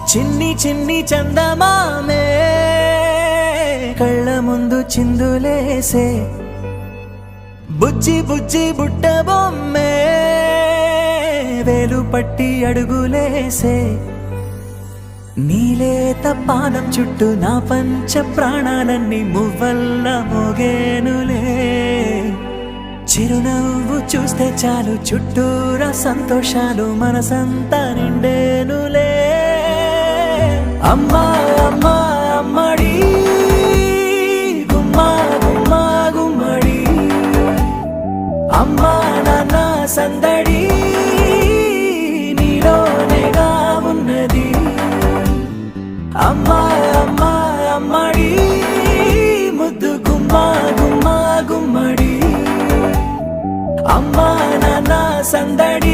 చిన్ని చిన్ని చందమామే కళ్ళ ముందు చిందులేసే, బుజ్జి బుజ్జి బుట్ట బొమ్మే వేలు పట్టి అడుగులేసే, నీలేత పానం చుట్టూ నా పంచ ప్రాణాలన్నీ మువ్వల్ల మోగేనులే, చిరునవ్వు చూస్తే చాలు చుట్టూరా సంతోషాలు మనసంతా నిండేనులే. అమ్మా అమ్మా అమ్మడి గుమ్మా గుమ్మా గుమ్మడి, అమ్మా నాన్న సందడి నీలోనేగా ఉన్నది. అమ్మా అమ్మా అమ్మడి ముద్దు గుమ్మా గుమ్మా గుమ్మడి, అమ్మా నాన్న సందడి